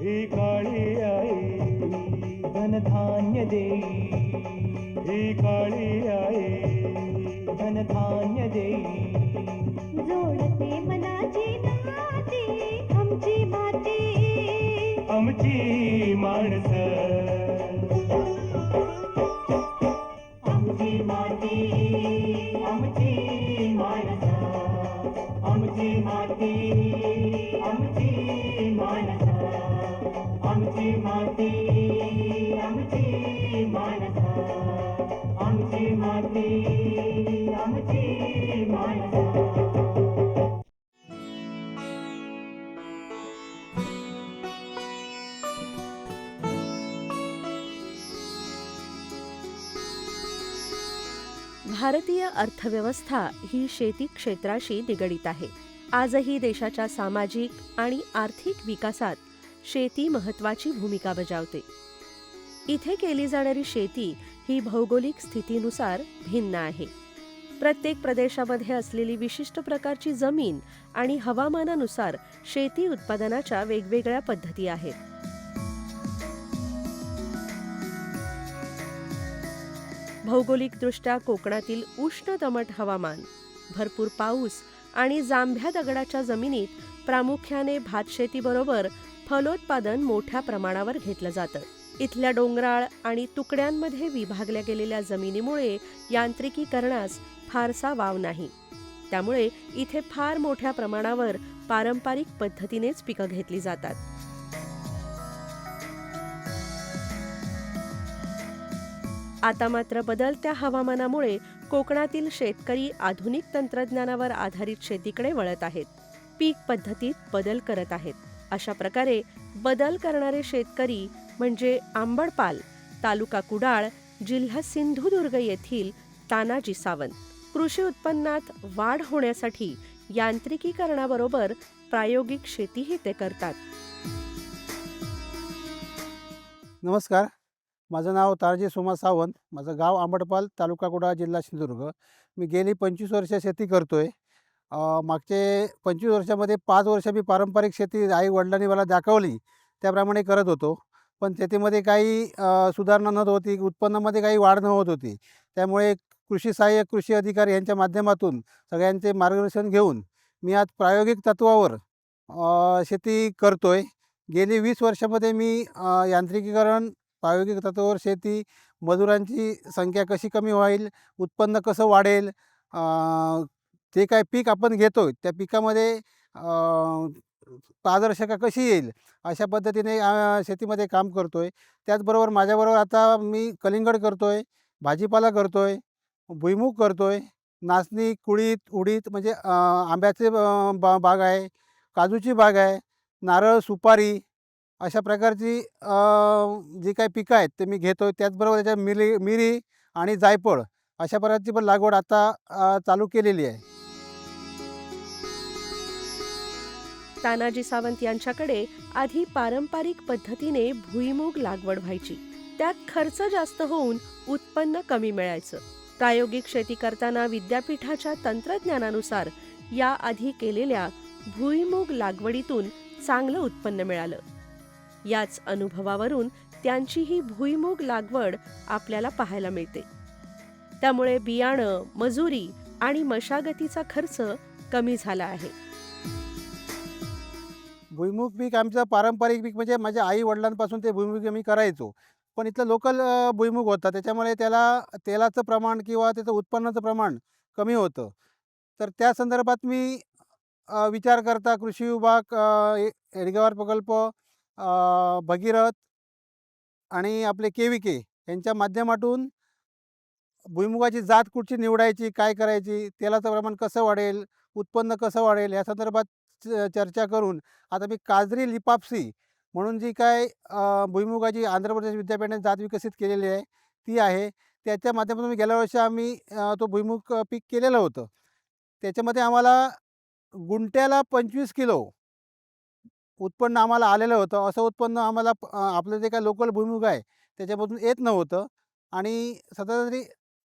ही काळी आई धनधान्य देई, ही काळी आई धनधान्य देई. जोडते मनाची नाती आमची माती, आमची माणसं, आमची माती, आमची माणसं, आमची माती, आमची माणसं, आमची माती, आमची माणसं, आमची माती, आमची माणसं. भारतीय अर्थव्यवस्था ही शेती क्षेत्राशी निगडित आहे. आजही देशाच्या सामाजिक आणि आर्थिक विकासात शेती महत्त्वाची भूमिका बजावते. इथे केली जाणारी शेती ही भौगोलिक स्थितीनुसार भिन्न आहे. प्रत्येक प्रदेशामध्ये असलेली विशिष्ट प्रकारची जमीन आणि हवामानानुसार शेती उत्पादनाच्या वेगवेगळ्या पद्धती आहेत. भौगोलिकदृष्ट्या कोकणातील उष्ण दमट हवामान, भरपूर पाऊस आणि जांभ्या दगडाच्या जमिनीत प्रामुख्याने भातशेतीबरोबर फलोत्पादन मोठ्या प्रमाणावर घेतलं जातं. इथल्या डोंगराळ आणि तुकड्यांमध्ये विभागल्या गेलेल्या जमिनीमुळे यांत्रिकीकरणास फारसा वाव नाही. त्यामुळे इथे फार मोठ्या प्रमाणावर पारंपरिक पद्धतीनेच पिकं घेतली जातात. आता मात्र बदलत्या हवामानामुळे कोकणातील शेतकरी आधुनिक तंत्रज्ञानावर आधारित शेतीकडे वळत आहेत. पीक पद्धतीत बदल करत आहेत. अशा प्रकारे बदल करणारे शेतकरी म्हणजे आंबडपाल, तालुका कुडाळ, जिल्हा सिंधुदुर्ग येथील तानाजी सावंत. कृषी उत्पन्नात वाढ होण्यासाठी यांत्रिकीकरणाबरोबर प्रायोगिक शेतीही ते करतात. नमस्कार, माझं नाव तानाजी सोमा सावंत. माझं गाव आंबडपाल, तालुका कुडाळ, जिल्हा सिंधुदुर्ग. मी गेली 25 वर्ष शेती करतो आहे. मागचे 25 वर्षामध्ये 5 वर्ष मी पारंपरिक शेती आई वडिलांनी मला दाखवली त्याप्रमाणे करत होतो. पण शेतीमध्ये काही सुधारणा न होती, उत्पन्नामध्ये काही वाढ न होत होती. त्यामुळे कृषी सहाय्यक, कृषी अधिकारी यांच्या माध्यमातून सगळ्यांचे मार्गदर्शन घेऊन मी आज प्रायोगिक तत्त्वावर शेती करतो आहे. गेली 20 वर्षामध्ये मी यांत्रिकीकरण, प्रायोगिक तत्त्वावर शेती, मजुरांची संख्या कशी कमी होईल, उत्पन्न कसं वाढेल, जे काय पीक आपण घेतो आहे त्या पिकामध्ये पारदर्शकता कशी येईल, अशा पद्धतीने शेतीमध्ये काम करतो आहे. त्याचबरोबर माझ्याबरोबर आता मी कलिंगड करतो आहे, भाजीपाला करतो आहे, भुईमूग करतो आहे, नाचणी, कुळीथ, उडीद म्हणजे आंब्याचे बाग आहे, काजूची बाग आहे, नारळ, सुपारी अशा प्रकारची जी काही पिकं आहेत ते मी घेतो आहे. त्याचबरोबर त्याच्यात मिरी आणि जायफळ अशा प्रकारची पण लागवड आता चालू केलेली आहे. तानाजी सावंत यांच्याकडे आधी पारंपरिक पद्धतीने भुईमूग लागवड व्हायची. त्यात खर्च जास्त होऊन उत्पन्न कमी मिळायचं. प्रायोगिक शेती करताना विद्यापीठाच्या तंत्रज्ञानानुसार या आधी केलेल्या भुईमूग लागवडीतून चांगलं उत्पन्न मिळालं. याच अनुभवावरून त्यांची ही भुईमूग लागवड आपल्याला पाहायला मिळते. त्यामुळे बियाणं, मजुरी आणि मशागतीचा खर्च कमी झाला आहे. भुईमूग पीक आमचं पारंपरिक पीक म्हणजे माझ्या आई वडिलांपासून ते भुईमूग मी करायचो. पण इथलं लोकल भुईमूग होता, त्याच्यामुळे त्याला तेलाचं प्रमाण किंवा त्याचं उत्पन्नाचं प्रमाण कमी होतं. तर त्या संदर्भात मी विचार करता कृषी विभाग, हेडगेवार प्रकल्प, भगीरथ आणि आपले KVK यांच्या माध्यमातून भुईमुगाची जात कुठची निवडायची, काय करायची, तेलाचं प्रमाण कसं वाढेल, उत्पन्न कसं वाढेल या संदर्भात चर्चा करून आता मी काजरी लिपाप्सी म्हणून जी काय भुईमुगाची आंध्र प्रदेश विद्यापीठाने जात विकसित केलेली आहे ती आहे. त्याच्या माध्यमातून मी गेल्या वर्षी आम्ही तो भुईमुग पीक केलेलं होतं. त्याच्यामध्ये आम्हाला गुंठ्याला 25 किलो उत्पन्न आम्हाला आलेलं होतं. असं उत्पन्न आम्हाला आपलं जे काय लोकल भुईमुग आहे त्याच्यामधून येत नव्हतं. आणि सध्या तरी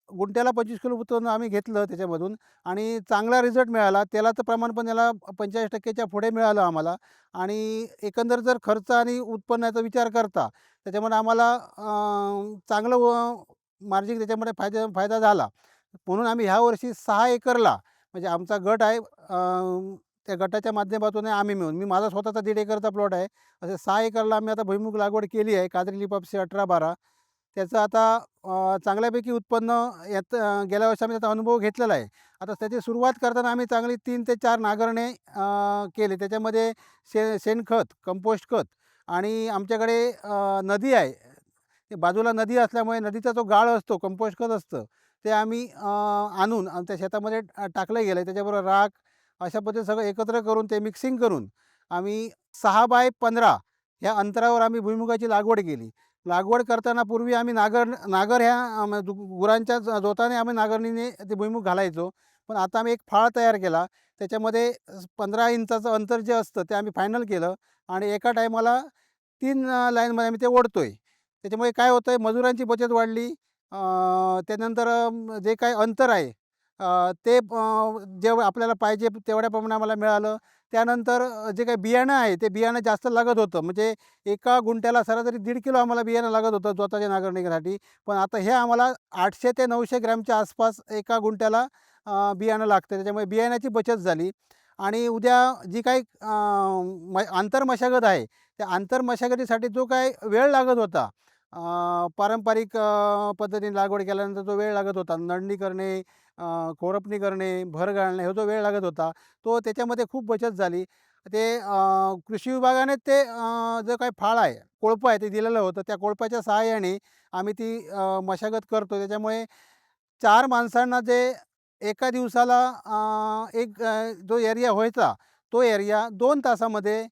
गुंठ्याला 25 किलो उत्पन्न आम्ही घेतलं त्याच्यामधून आणि चांगला रिझल्ट मिळाला. तेलाचं प्रमाण पण याला 45% पुढे मिळालं आम्हाला आणि एकंदर जर खर्च आणि उत्पन्नाचा विचार करता त्याच्यामध्ये आम्हाला चांगलं मार्जिन त्याच्यामध्ये फायदा झाला. म्हणून आम्ही ह्या वर्षी 6 एकरला म्हणजे आमचा गट आहे, त्या गटाच्या माध्यमातून आम्ही मिळून मी माझा स्वतःचा 1.5 एकरचा प्लॉट आहे. असे 6 एकरला आम्ही आता भुईमूग लागवड केली आहे. काजरी लिपापसी 18-12 त्याचं आता चांगल्यापैकी उत्पन्न गेल्या वर्षी आम्ही त्याचा अनुभव घेतलेला आहे. आता त्याची सुरुवात करताना आम्ही चांगली 3 ते 4 नांगरणे केले. त्याच्यामध्ये शेणखत, कंपोस्ट खत आणि आमच्याकडे नदी आहे. ते बाजूला नदी असल्यामुळे नदीचा जो गाळ असतो, कंपोस्ट खत असतं, ते आम्ही आणून त्या शेतामध्ये टाकलं गेलं आहे. त्याच्याबरोबर राख अशा पद्धतीने सगळं एकत्र करून ते मिक्सिंग करून आम्ही 6x15 ह्या अंतरावर आम्ही भुईमुगाची लागवड केली. लागवड करताना पूर्वी आम्ही नागर ह्या गुरांच्या जोताने आम्ही नांगरणीने ते भुईमूग घालायचो. पण आता आम्ही एक फाळ तयार केला. त्याच्यामध्ये 15 इंचाचं अंतर जे असतं ते आम्ही फायनल केलं आणि एका टायमाला 3 लाईनमध्ये आम्ही ते ओढतोय. त्याच्यामुळे काय होतं आहे, मजुरांची बचत वाढली. त्यानंतर जे काही अंतर आहे ते जे आपल्याला पाहिजे तेवढ्या प्रमाणे आम्हाला मिळालं. त्यानंतर जे काही बियाणं आहे ते बियाणं जास्त लागत होतं. म्हणजे एका गुंठ्याला सरासरी 1.5 किलो आम्हाला बियाणं लागत होतं स्वतःच्या नांगरणीसाठी. पण आता हे आम्हाला 800 ते 900 ग्रॅमच्या आसपास एका गुंठ्याला बियाणं लागतं. त्याच्यामुळे बियाण्याची बचत झाली आणि उद्या जी काही आंतरमशागत आहे, त्या आंतरमशागतीसाठी जो काही वेळ लागत होता, पारंपरिक पद्धतीने लागवड केल्यानंतर जो वेळ लागत होता, नडणी करणे, कोरपणी करणे, भर घालणे, हे जो वेळ लागत होता, तो त्याच्यामध्ये खूप बचत झाली. ते कृषी विभागाने ते जो काही फाळ आहे, कोळपं आहे ते दिलेलं होतं. त्या कोळपाच्या सहाय्याने आम्ही ती मशागत करतो. त्याच्यामुळे 4 माणसांना जे एका दिवसाला जो एरिया व्हायचा, तो एरिया 2 तासामध्ये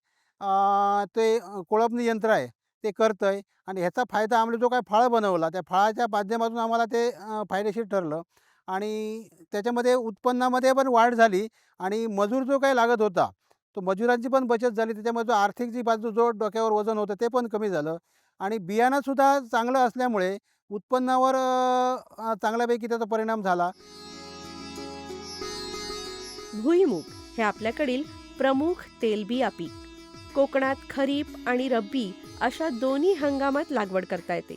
ते कोळपणी यंत्र आहे ते करतं आहे आणि ह्याचा फायदा आम्हाला जो काही फळं बनवला, त्या फळाच्या माध्यमातून आम्हाला ते फायदेशीर ठरलं आणि त्याच्यामध्ये उत्पन्नामध्ये पण वाढ झाली आणि मजूर जो काही लागत होता, तो मजुरांची पण बचत झाली. त्याच्यामध्ये जो आर्थिक जी बाजू जो डोक्यावर वजन होतं ते पण कमी झालं आणि बियाणंसुद्धा चांगलं असल्यामुळे उत्पन्नावर चांगल्यापैकी त्याचा परिणाम झाला. भुईमूग हे आपल्याकडील प्रमुख तेलबिया पीक. कोकणात खरीप आणि रब्बी अशा दोन्ही हंगामात लागवड करता येते.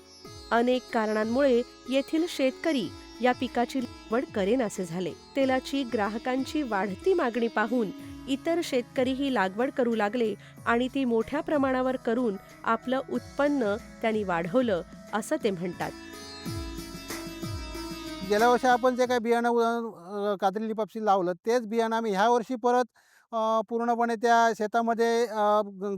अनेक कारणांमुळे येथील शेतकरी या पिकाची लागवड करेनासे झाले. तेलाची ग्राहकांची वाढती मागणी पाहून इतर शेतकरी ही लागवड करू लागले आणि ती मोठ्या प्रमाणावर करून आपलं उत्पन्न त्यांनी वाढवलं असं ते म्हणतात. गेल्या वर्षी आपण जे काही बियाणं काजरी लिपापसी लावलं, तेच बियाणं आम्ही ह्या वर्षी परत पूर्णपणे त्या शेतामध्ये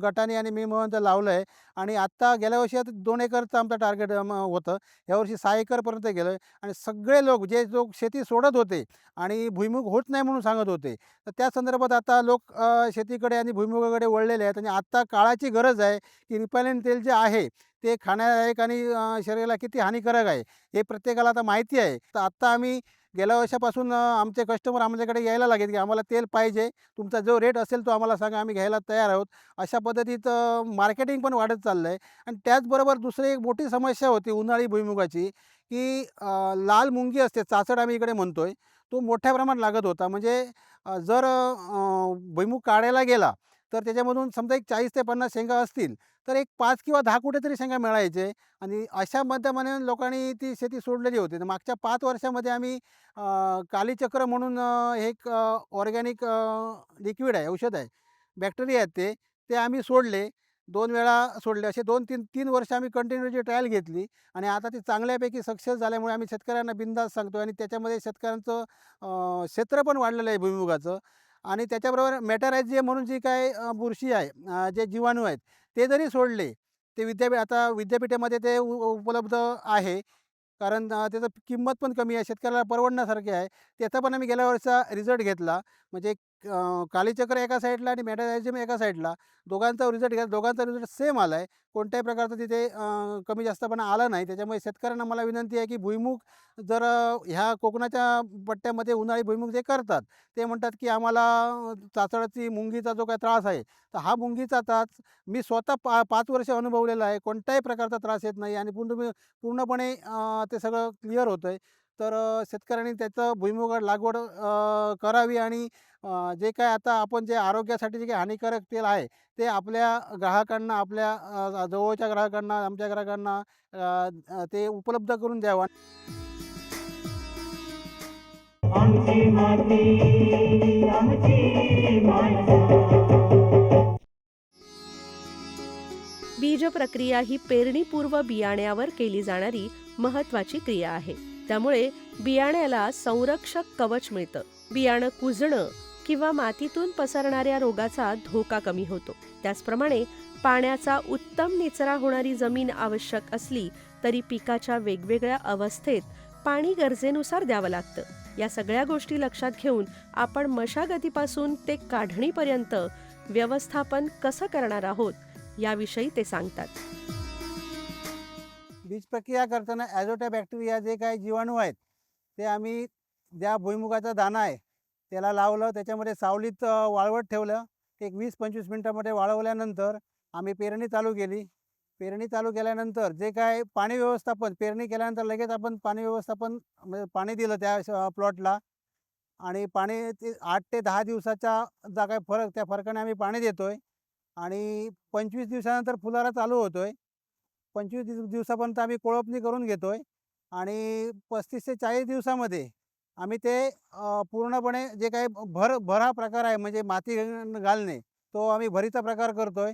गटाने आणि मी मिळून ते लावलं आहे आणि आत्ता गेल्या वर्षी आता 2 एकरचं आमचं टार्गेट होतं. यावर्षी 6 एकरपर्यंत गेलं आहे आणि सगळे लोक जे लोक शेती सोडत होते आणि भुईमूग होत नाही म्हणून सांगत होते, तर त्या संदर्भात आता लोक शेतीकडे आणि भुईमुगाकडे वळलेले आहेत आणि आत्ता काळाची गरज आहे की रिफायनड तेल जे आहे ते खाण्यालायक आणि शरीराला किती हानिकारक आहे हे प्रत्येकाला आता माहिती आहे. तर आत्ता आम्ही गेल्या वर्षापासून आमचे कस्टमर आमच्याकडे यायला लागेल की आम्हाला तेल पाहिजे, तुमचा जो रेट असेल तो आम्हाला सांगा, आम्ही घ्यायला तयार आहोत. अशा पद्धतीत मार्केटिंग पण वाढत चाललं आहे आणि त्याचबरोबर दुसरी एक मोठी समस्या होती उन्हाळी भुईमुगाची की लाल मुंगी असते, चाचड आम्ही इकडे म्हणतो आहे, तो मोठ्या प्रमाणात लागत होता. म्हणजे जर भुईमूग काढायला गेला तर त्याच्यामधून समजा एक 40 ते 50 शेंगा असतील तर एक 5 किंवा 10 कुठे तरी शेंगा मिळायचे आणि अशा माध्यमाने लोकांनी ती शेती सोडलेली होती. तर मागच्या 5 वर्षामध्ये आम्ही कालीचक्र म्हणून हे एक ऑर्गॅनिक लिक्विड आहे, औषध आहे, बॅक्टेरिया आहेत ते आम्ही सोडले. 2 वेळा सोडले. असे 2-3 वर्ष आम्ही कंटिन्यूची ट्रायल घेतली आणि आता ती चांगल्यापैकी सक्सेस झाल्यामुळे आम्ही शेतकऱ्यांना बिनधास्त सांगतो आणि त्याच्यामध्ये शेतकऱ्यांचं क्षेत्र पण वाढलेलं आहे भुईमुगाचं आणि त्याच्याबरोबर मेटॅरायझियम म्हणून जी काय बुरशी आहे, जे जीवाणू आहेत ते जरी सोडले, ते आता विद्यापीठामध्ये ते उपलब्ध आहे. कारण त्याचं किंमत पण कमी आहे, शेतकऱ्याला परवडण्यासारखे आहे. त्याचा पण आम्ही गेल्या वर्षीचा रिझल्ट घेतला. म्हणजे कालीचक्र एका साईडला आणि मेटॅरायझियम एका साईडला, दोघांचा रिझल्ट घेतला. दोघांचा रिझल्ट सेम आला आहे. कोणत्याही प्रकारचा तिथे कमी जास्तपणा आला नाही. त्याच्यामुळे शेतकऱ्यांना मला विनंती आहे की भुईमूग जर ह्या कोकणाच्या पट्ट्यामध्ये उन्हाळी भुईमूग जे करतात, ते म्हणतात की आम्हाला चाचडाची, मुंगीचा जो काही त्रास आहे, तर हा मुंगीचा त्रास मी स्वतः 5 वर्ष अनुभवलेला आहे. कोणत्याही प्रकारचा त्रास येत नाही आणि पूर्णपणे ते सगळं क्लिअर होतं आहे. तर शेतकऱ्यांनी त्याचं भुईमुग लागवड करावी आणि जे काय आता आपण जे आरोग्यासाठी जे काही हानिकारक तेल आहे ते आपल्या ग्राहकांना, आपल्या जवळच्या ग्राहकांना, आमच्या ग्राहकांना ते उपलब्ध करून द्यावं. आमची माती आमची माणसं. बीज प्रक्रिया ही पेरणीपूर्व बियाण्यावर केली जाणारी महत्वाची क्रिया आहे. त्यामुळे बियाण्याला संरक्षक कवच मिळतं. बियाणं कुजणं किंवा मातीतून पसरणाऱ्या रोगाचा धोका कमी होतो. त्याचप्रमाणे पाण्याचा उत्तम निचरा होणारी जमीन आवश्यक असली तरी पिकाच्या वेगवेगळ्या अवस्थेत पाणी गरजेनुसार द्यावं लागतं. या सगळ्या गोष्टी लक्षात घेऊन आपण मशागतीपासून ते काढणीपर्यंत व्यवस्थापन कसं करणार आहोत याविषयी ते सांगतात. बीज प्रक्रिया करताना ॲझोटा बॅक्टेरिया जे काही जीवाणू आहेत ते आम्ही ज्या भुईमुगाचा दाणा आहे त्याला लावलं, त्याच्यामध्ये सावलीत वाळवत ठेवलं. एक 20-25 मिनटामध्ये वाळवल्यानंतर आम्ही पेरणी चालू केली. पेरणी चालू केल्यानंतर जे काय पाणी व्यवस्थापन, पेरणी केल्यानंतर लगेच आपण पाणी व्यवस्थापन म्हणजे पाणी दिलं त्या प्लॉटला आणि पाणी ते 8 ते 10 दिवसाचा जा काही फरक, त्या फरकाने आम्ही पाणी देतो आहे आणि 25 दिवसानंतर फुलारा चालू होतो आहे. 25 दिवसापर्यंत आम्ही कोळपणी करून घेतो आहे आणि 35 ते 40 दिवसामध्ये आम्ही ते पूर्णपणे जे काही भरा प्रकार आहे म्हणजे माती घालणे तो आम्ही भरीचा प्रकार करतो आहे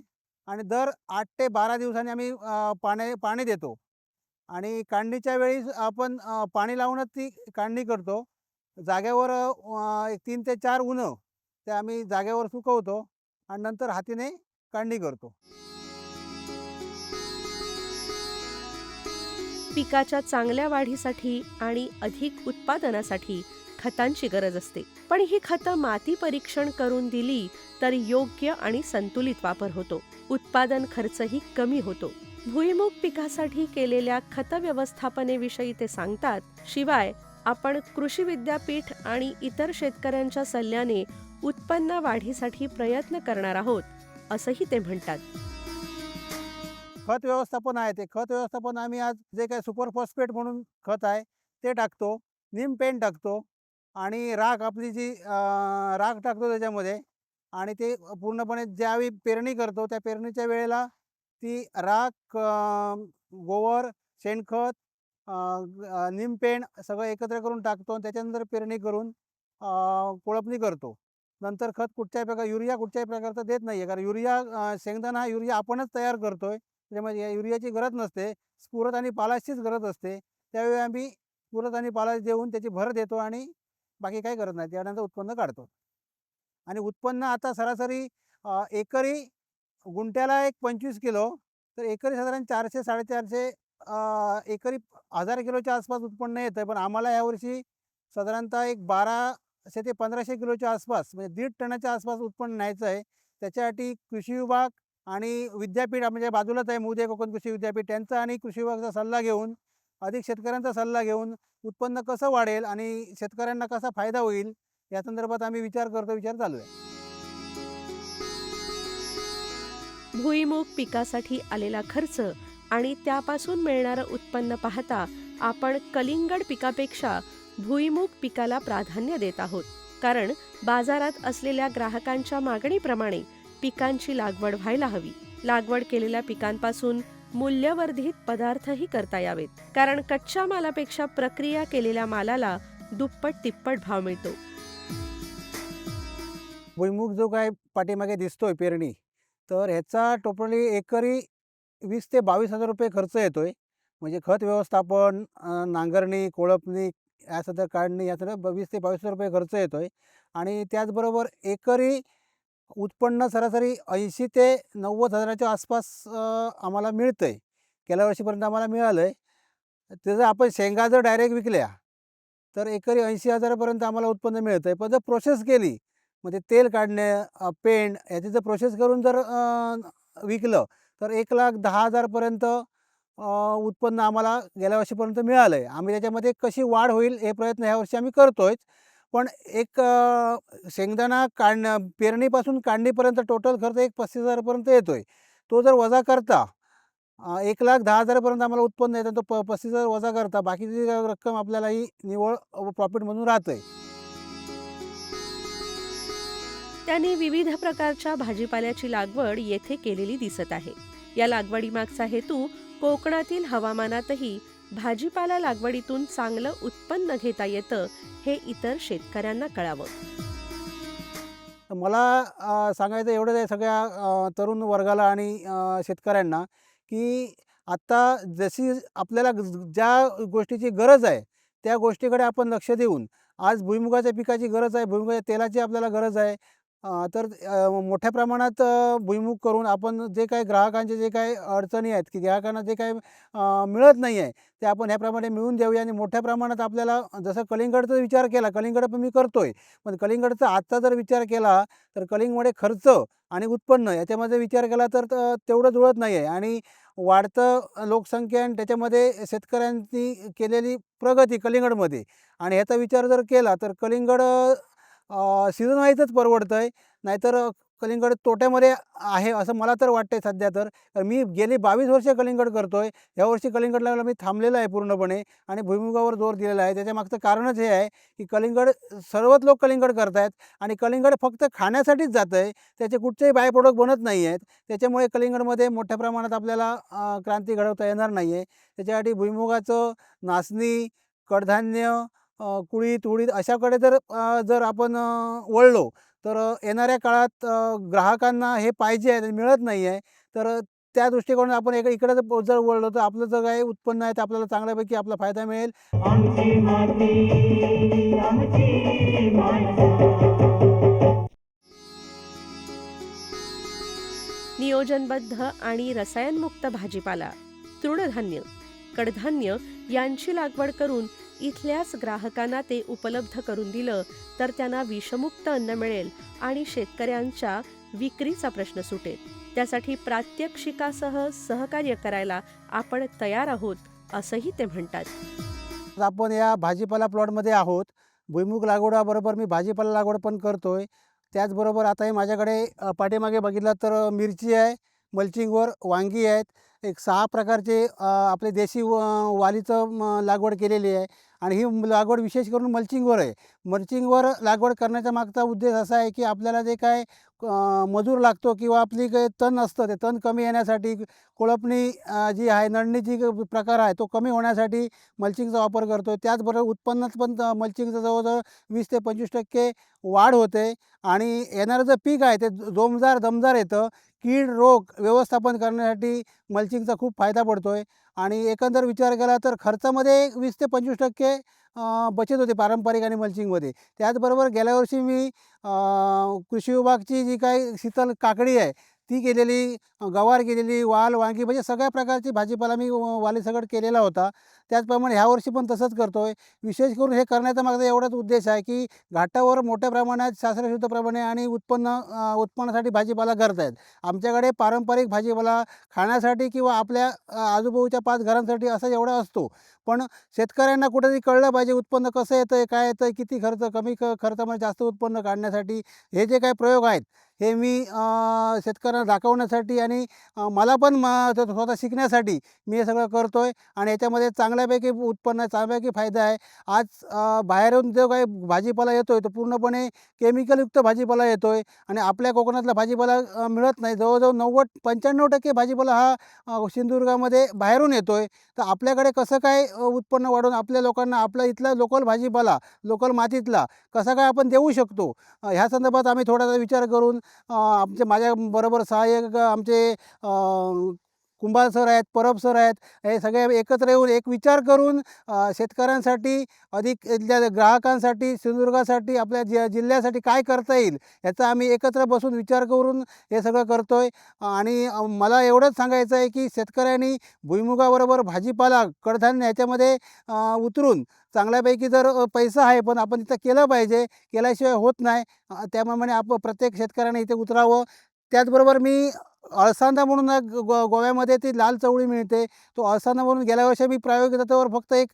आणि दर 8 ते 12 दिवसांनी आम्ही पाणी देतो आणि काढणीच्या वेळी आपण पाणी लावूनच ती काढणी करतो. जागेवर एक 3 ते 4 उन्हं ते आम्ही जागेवर सुकवतो आणि नंतर हातीने काढणी करतो. पिकाच्या चांगल्या वाढीसाठी आणि अधिक उत्पादनासाठी खतांची गरज असते. पण ही खतं माती परीक्षण करून दिली तर योग्य आणि संतुलित वापर होतो. उत्पादन खर्चही कमी होतो. भुईमूग पिकासाठी केलेल्या खत व्यवस्थापनेविषयी ते सांगतात. शिवाय आपण कृषी विद्यापीठ आणि इतर शेतकऱ्यांच्या सल्ल्याने उत्पन्न वाढीसाठी प्रयत्न करणार आहोत असंही ते म्हणतात. खत व्यवस्थापन आहे ते खत व्यवस्थापन आम्ही आज जे काही सुपर फॉस्फेट म्हणून खत आहे ते टाकतो, नीम पेंट टाकतो आणि राख आपली जी राख टाकतो त्याच्यामध्ये आणि ते पूर्णपणे ज्यावेळी पेरणी करतो त्या पेरणीच्या वेळेला ती राख, गोवर, शेणखत, नीमपेंड सगळं एकत्र करून टाकतो आणि त्याच्यानंतर पेरणी करून कोळपणी करतो. नंतर खत कुठच्याही प्रकार युरिया कुठच्याही प्रकारचा देत नाही आहे, कारण युरिया शेंगदाणा हा युरिया आपणच तयार करतो आहे. त्याच्यामुळे या युरियाची गरज नसते, स्फुरद आणि पालाशचीच गरज असते. त्यावेळी आम्ही स्फुरद आणि पालाश देऊन त्याची भर देतो आणि बाकी काही करत नाही. त्यानंतर उत्पन्न काढतो आणि उत्पन्न आता सरासरी एकरी गुंठ्याला एक 25 किलो, तर एकरी साधारण 400-450 एकरी 1000 किलोच्या आसपास उत्पन्न येतं आहे. पण आम्हाला यावर्षी साधारणतः एक 1200 ते 1500 किलोच्या आसपास म्हणजे 1.5 टनाच्या आसपास उत्पन्न न्यायचं आहे. त्याच्यासाठी कृषी विभाग आणि विद्यापीठ म्हणजे बाजूलाच आहे उदय कोकण कृषी विद्यापीठ, त्यांचा आणि कृषी विभागाचा सल्ला घेऊन, अधिक शेतकऱ्यांचा सल्ला घेऊन उत्पन्न कसं वाढेल आणि शेतकऱ्यांना कसा फायदा होईल या संदर्भात आम्ही विचार चालू आहे. भुईमूग पिकासाठी आलेला खर्च आणि त्यापासून मिळणारं उत्पन्न पाहता आपण कलिंगड पिकापेक्षा भुईमूग पिकाला प्राधान्य देत आहोत. कारण बाजारात असलेल्या ग्राहकांच्या मागणीप्रमाणे पिकांची लागवड व्हायला हवी. लागवड केलेल्या पिकांपासून मूल्यवर्धित पदार्थही करता यावेत. कारण कच्च्या मालापेक्षा प्रक्रिया केलेल्या मालाला दुप्पट तिप्पट भाव मिळतो. भुईमूग जो काय पाठीमागे दिसतोय पेरणी, तर ह्याचा टोटली एकरी 20 ते 22,000 रुपये खर्च येतोय. म्हणजे खत व्यवस्थापन, नांगरणी, कोळपणी या सगळं काढणी या सगळं 20 ते 22,000 रुपये खर्च येतोय आणि त्याचबरोबर एकरी उत्पन्न सरासरी 80 ते 90,000च्या आसपास आम्हाला मिळतंय. गेल्या वर्षीपर्यंत आम्हाला मिळालं आहे. त्याचं आपण शेंगा जर डायरेक्ट विकल्या तर एकरी 80,000 पर्यंत आम्हाला उत्पन्न मिळतं आहे. पण जर प्रोसेस केली म्हणजे तेल काढणे, पेंड याची जर प्रोसेस करून जर विकलं तर 1,10,000 पर्यंत उत्पन्न आम्हाला गेल्या वर्षीपर्यंत मिळालं आहे. आम्ही त्याच्यामध्ये कशी वाढ होईल हे प्रयत्न ह्या वर्षी आम्ही करतोय. पण एक शेंगदाणा पेरणीपासून काढणीपर्यंत टोटल खर्च एक 35,000 पर्यंत येतोय. तो जर वजा करता 1,10,000 पर्यंत आम्हाला उत्पन्न येतं. तो 35,000 वजा करता बाकीची रक्कम आपल्याला ही निव्वळ प्रॉफिटमधून राहते. त्यांनी विविध प्रकारच्या भाजीपाल्याची लागवड येथे केलेली दिसत आहे. या लागवडीमागचा हेतू कोकणातील हवामानातही भाजीपाला लागवडीतून चांगलं उत्पन्न घेता येतं हे इतर शेतकऱ्यांना कळावं. मला सांगायचं एवढंच आहे सगळ्या तरुण वर्गाला आणि शेतकऱ्यांना, की आत्ता जशी आपल्याला ज्या गोष्टीची गरज आहे, त्या गोष्टीकडे आपण लक्ष देऊन आज भुईमुगाच्या पिकाची गरज आहे, भुईमुगाच्या तेलाची आपल्याला गरज आहे. तर मोठ्या प्रमाणात भुईमुग करून आपण जे काही ग्राहकांचे जे काही अडचणी आहेत, की ग्राहकांना जे काही मिळत नाही आहे, ते आपण ह्याप्रमाणे मिळवून देऊया. आणि मोठ्या प्रमाणात आपल्याला जसं कलिंगडचा विचार केला, कलिंगड पण मी करतोय. पण कलिंगडचा आजचा जर विचार केला तर कलिंगडमध्ये खर्च आणि उत्पन्न याच्यामध्ये विचार केला तर तेवढं जुळत नाही आहे. आणि वाढतं लोकसंख्या आणि त्याच्यामध्ये शेतकऱ्यांनी केलेली प्रगती कलिंगडमध्ये आणि ह्याचा विचार जर केला तर कलिंगड सीझन वाईजच परवडतं आहे. नाहीतर कलिंगड तोट्यामध्ये आहे असं मला तर वाटतं आहे सध्या तर. मी गेली 22 वर्ष कलिंगड करतो आहे. यावर्षी कलिंगड लावला मी थांबलेला आहे पूर्णपणे आणि भुईमुगावर जोर दिलेला आहे. त्याच्यामागचं कारणच हे आहे की कलिंगड सर्वच लोक कलिंगड करत आहेत आणि कलिंगड फक्त खाण्यासाठीच जातं आहे. त्याचे कुठचेही बाय प्रोडक्ट बनत नाही आहेत. त्याच्यामुळे कलिंगडमध्ये मोठ्या प्रमाणात आपल्याला क्रांती घडवता येणार नाही आहे. त्याच्यासाठी भुईमुगाचं नाचणी, कडधान्य, कुळीथ, उडीद अशाकडे जर आपण वळलो तर येणाऱ्या काळात ग्राहकांना हे पाहिजे आहे, ते मिळत नाही आहे. तर त्या दृष्टिकोनातून आपण इकडे जर वळलो तर आपलं जे काही उत्पन्न आहे ते आपल्याला चांगल्यापैकी आपला फायदा मिळेल. आमची माती आमची माणसं. नियोजनबद्ध आणि रसायनमुक्त भाजीपाला, तृणधान्य, कडधान्य यांची लागवड करून इथल्याच ग्राहकांना ते उपलब्ध करून दिलं तर त्यांना विषमुक्त अन्न मिळेल आणि शेतकऱ्यांच्या विक्रीचा प्रश्न सुटेल. त्यासाठी प्रात्यक्षिकासह सहकार्य करायला आपण तयार आहोत असंही ते म्हणतात. आपण या भाजीपाला प्लॉटमध्ये आहोत. भुईमुग लागवडाबरोबर मी भाजीपाला लागवड पण करतोय. त्याचबरोबर आता हे माझ्याकडे पाठीमागे बघितलं तर मिरची आहे, मल्चिंगवर वांगी आहेत. एक 6 प्रकारचे आपले देशी वालीचं लागवड केलेली आहे आणि ही लागवड विशेष करून मल्चिंगवर आहे. मल्चिंगवर लागवड करण्याचा मागचा उद्देश असा आहे की आपल्याला जे काय मजूर लागतो किंवा आपली काही तण असतं ते तण कमी येण्यासाठी, कोळपणी जी आहे, नडणीची प्रकार आहे तो कमी होण्यासाठी मल्चिंगचा वापर करतो. त्याचबरोबर उत्पन्नात पण मल्चिंगचं जवळजवळ 20 ते 25% वाढ होते आणि येणारं जे पीक आहे ते दमदार येतं. कीड रोग व्यवस्थापन करण्यासाठी मल्चिंगचा खूप फायदा पडतो आहे. आणि एकंदर विचार केला तर खर्चामध्ये 20 ते 25% बचत होते पारंपरिक आणि मल्चिंगमध्ये. त्याचबरोबर गेल्या वर्षी मी कृषी विभागची जी काही शीतल काकडी आहे ती केलेली, गवार केलेली, वाल, वांगी म्हणजे सगळ्या प्रकारची भाजीपाला मी वालीसकट केलेला होता. त्याचप्रमाणे ह्यावर्षी पण तसंच करतो आहे. विशेष करून हे करण्याचा माझा एवढाच उद्देश आहे की घाटावर मोठ्या प्रमाणात शास्त्रशुद्धप्रमाणे आणि उत्पन्नासाठी भाजीपाला करत आहेत. आमच्याकडे पारंपरिक भाजीपाला खाण्यासाठी किंवा आपल्या आजूबाजूच्या 5 घरांसाठी असा एवढा असतो. पण शेतकऱ्यांना कुठेतरी कळलं पाहिजे उत्पन्न कसं येतं आहे, काय येतं आहे, किती खर्च, कमी खर्चामध्ये जास्त उत्पन्न काढण्यासाठी हे जे काही प्रयोग आहेत हे मी शेतकऱ्यांना दाखवण्यासाठी आणि मला पण स्वतः शिकण्यासाठी मी हे सगळं करतो आहे. आणि याच्यामध्ये चांगल्यापैकी उत्पन्न, चांगल्यापैकी फायदा आहे. आज बाहेरून जो काही भाजीपाला येतो आहे तो पूर्णपणे केमिकलयुक्त भाजीपाला येतो आहे आणि आपल्या कोकणातला भाजीपाला मिळत नाही. जवळजवळ 90-95% भाजीपाला हा सिंधुदुर्गामध्ये बाहेरून येतो आहे. तर आपल्याकडे कसं काय उत्पन्न वाढवून आपल्या लोकांना आपला इथला लोकल भाजीपाला, लोकल मातीतला कसा काय आपण देऊ शकतो, ह्या संदर्भात आम्ही थोडासा विचार करून माझ्याबरोबर सहाय्यक आमचे कुंभार सर आहेत, परब सर आहेत, हे सगळे एकत्र येऊन एक विचार करून शेतकऱ्यांसाठी, अधिक इथल्या ग्राहकांसाठी, सिंधुदुर्गासाठी, आपल्या जिल्ह्यासाठी काय करता येईल याचा आम्ही एकत्र बसून विचार करून हे सगळं करतो आहे. आणि मला एवढंच सांगायचं आहे की शेतकऱ्यांनी भुईमुगाबरोबर भाजीपाला, कडधान्य ह्याच्यामध्ये उतरून चांगल्यापैकी जर पैसा आहे पण आपण तिथं केलं पाहिजे, केल्याशिवाय होत नाही. त्याप्रमाणे प्रत्येक शेतकऱ्याने इथे उतरावं. त्याचबरोबर मी अळसांदा म्हणून गोव्यामध्ये ती लाल चवळी मिळते, तो अळसांदा म्हणून गेल्या वर्षी मी प्रायोगिक तत्त्वावर फक्त एक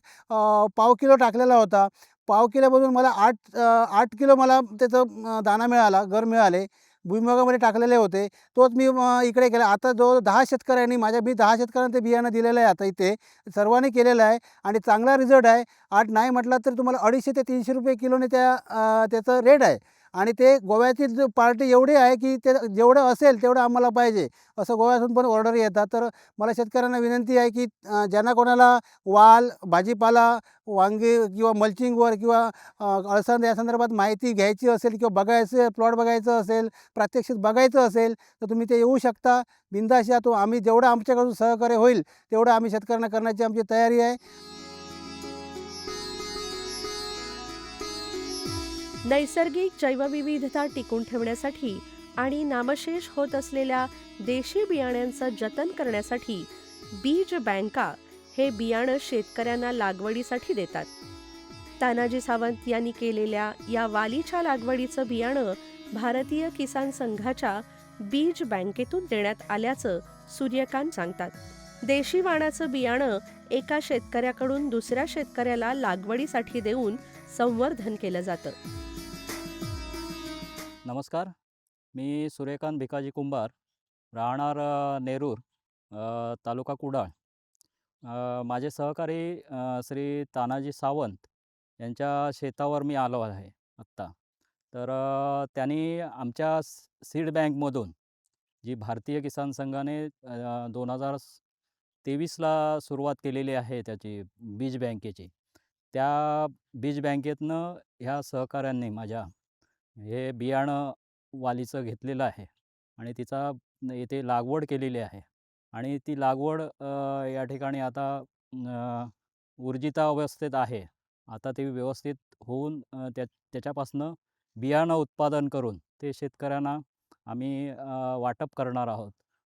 पाव किलो टाकलेला होता. पाव किलोमधून मला 8 किलो मला त्याचं दाणा मिळाला, घर मिळाले. भुईमुगामध्ये टाकलेले होते, तोच मी इकडे केला. आता जो 10 शेतकऱ्यांनी मी 10 शेतकऱ्यांना ते बियाणं दिलेलं आहे आता इथे. सर्वांनी केलेलं आहे आणि चांगला रिझल्ट आहे. आज नाही म्हटलं तर तुम्हाला 250 ते 300 रुपये किलोने त्याचं रेट आहे. आणि ते गोव्यातील जो पार्टी एवढी आहे की ते जेवढं असेल तेवढं आम्हाला पाहिजे, असं गोव्यातून पण ऑर्डर येतात. तर मला शेतकऱ्यांना विनंती आहे की ज्यांना कोणाला वाल, भाजीपाला, वांगे किंवा मल्चिंगवर किंवा अळसंद या संदर्भात माहिती घ्यायची असेल किंवा बघायचं प्लॉट बघायचं असेल, प्रात्यक्षिक बघायचं असेल तर तुम्ही ते येऊ शकता. बिनधास्त या. आम्ही जेवढं आमच्याकडून सहकार्य होईल तेवढं आम्ही शेतकऱ्यांना करण्याची आमची तयारी आहे. नैसर्गिक जैवविविधता टिकून ठेवण्यासाठी आणि नामशेष होत असलेल्या देशी बियाण्यांचं जतन करण्यासाठी बीज बँका हे बियाणं शेतकऱ्यांना लागवडीसाठी देतात. तानाजी सावंत यांनी केलेल्या या वालीच्या लागवडीचं बियाणं भारतीय किसान संघाच्या बीज बँकेतून देण्यात आल्याचं सूर्यकांत सांगतात. देशी वाणाचं बियाणं एका शेतकऱ्याकडून दुसऱ्या शेतकऱ्याला लागवडीसाठी देऊन संवर्धन केलं जातं. नमस्कार, मी सूर्यकांत भिकाजी कुंभार, राहणार नेरूर, तालुका कुडाळ. माझे सहकारी श्री तानाजी सावंत यांच्या शेतावर मी आलो आहे आत्ता. तर त्यांनी आमच्या सीड बँकमधून जी भारतीय किसान संघाने 2023ला सुरुवात केलेली आहे त्याची बीज बँकेची, त्या बीज बँकेतनं ह्या सहकाऱ्यांनी माझ्या हे बियाणं वालीचं घेतलेलं आहे आणि तिचा येथे लागवड केलेली आहे. आणि ती लागवड या ठिकाणी आता ऊर्जितावस्थेत आहे. आता ती व्यवस्थित होऊन त्याच्यापासनं बियाणं उत्पादन करून ते शेतकऱ्यांना आम्ही वाटप करणार आहोत.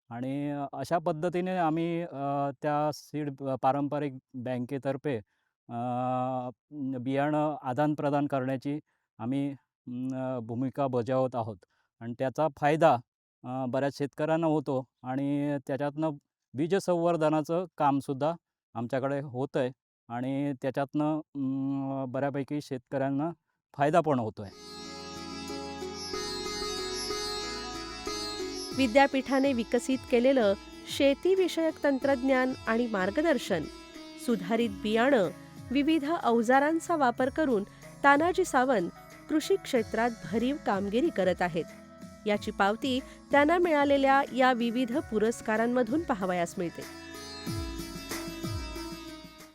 आणि अशा पद्धतीने आम्ही त्या पारंपरिक बँकेतर्फे बियाणं आदानप्रदान करण्याची आम्ही भूमिका बजावत आहोत. आणि त्याचा फायदा बऱ्याच शेतकऱ्यांना होतो आणि त्याच्यातनं बीज संवर्धनाचं कामसुद्धा आमच्याकडे होतं आहे आणि त्याच्यातनं बऱ्यापैकी शेतकऱ्यांना फायदा पण होतो आहे. विद्यापीठाने विकसित केलेलं शेतीविषयक तंत्रज्ञान आणि मार्गदर्शन, सुधारित बियाणं, विविध अवजारांचा वापर करून तानाजी सावंत कृषी क्षेत्रात भरीव कामगिरी करत आहेत. याची पावती त्यांना मिळालेल्या या विविध पुरस्कारांमधून पाहावयास मिळते.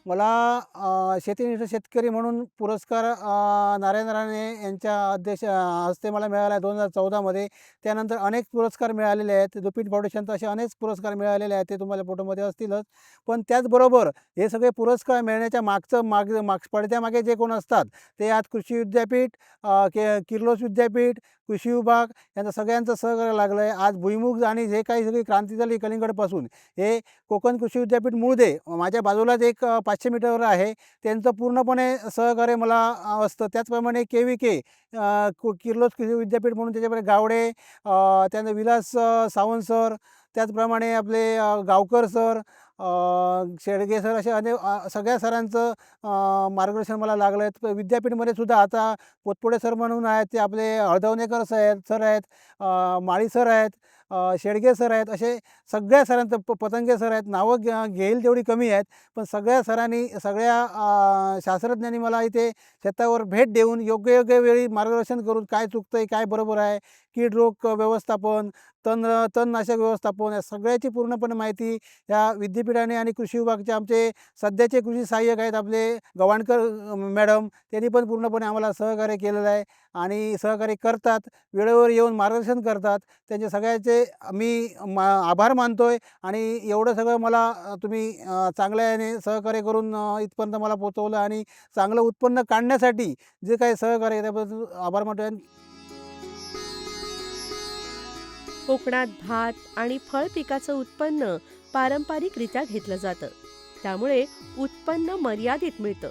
मला शेतीनिष्ठ शेतकरी म्हणून पुरस्कार नारायण राणे यांच्या हस्ते मला मिळाला आहे 2014मध्ये. त्यानंतर अनेक पुरस्कार मिळालेले आहेत. ज्योतिपीठ फाउंडेशनचे असे अनेक पुरस्कार मिळालेले आहेत, ते तुम्हाला फोटोमध्ये असतीलच. पण त्याचबरोबर हे सगळे पुरस्कार मिळण्याच्या पडद्यामागे जे कोण असतात ते आज कृषी विद्यापीठ, किर्लोस विद्यापीठ, कृषी विभाग यांचं सगळ्यांचं सहकार्य लागलं आहे. आज भुईमुग आणि जे काही सगळी क्रांती झाली कलिंगडपासून, हे कोकण कृषी विद्यापीठ मुळदे माझ्या बाजूलाच एक 500 मीटरवर आहे, त्यांचं पूर्णपणे सहकार्य मला असतं. त्याचप्रमाणे KVK किर्लोस कृषी विद्यापीठ म्हणून त्याच्याकडे गावडे, त्यानंतर विलास सावंत सर, त्याचप्रमाणे आपले गावकर सर, शेडगे सर, असे अनेक सगळ्या सरांचं मार्गदर्शन मला लागलं आहे. विद्यापीठमध्ये सुद्धा आता पोतपुडे सर म्हणून आहेत, ते आपले हळदवणेकर सर आहेत, माळी सर आहेत, शेडगे सर आहेत, असे सगळ्या सरांचं पतंगे सर आहेत. नावं घेईल तेवढी कमी आहेत, पण सगळ्या सरांनी, सगळ्या शास्त्रज्ञांनी मला इथे शेतावर भेट देऊन योग्य वेळी मार्गदर्शन करून काय चुकतं आहे, काय बरोबर आहे, कीड रोग व्यवस्थापन, तणनाशक व्यवस्थापन, या सगळ्याची पूर्णपणे माहिती या विद्यापीठाने आणि कृषी विभागाचे आमचे सध्याचे कृषी सहाय्यक आहेत आपले गवाणकर मॅडम, त्यांनी पण पूर्णपणे आम्हाला सहकार्य केलेलं आहे आणि सहकार्य करतात, वेळेवर येऊन मार्गदर्शन करतात. त्यांचे सगळ्याचे मी आभार मानतो आहे. आणि एवढं सगळं मला तुम्ही चांगल्याने सहकार्य करून इथपर्यंत मला पोचवलं आणि चांगलं उत्पन्न काढण्यासाठी जे काही सहकार्य त्याबद्दल आभार मानतो आहे. कोकणात भात आणि फळ पिकाचं उत्पन्न पारंपरिकरित्या घेतलं जातं, त्यामुळे उत्पन्न मर्यादित मिळतं.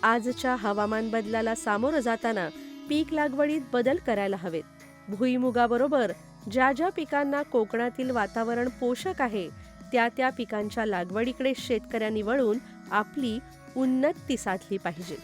आजच्या हवामान बदलाला सामोरं जाताना पीक लागवडीत बदल करायला हवेत. भुईमुगाबरोबर ज्या ज्या पिकांना कोकणातील वातावरण पोषक आहे, त्या पिकांच्या लागवडीकडे शेतकऱ्यांनी वळून आपली उन्नती साधली पाहिजे.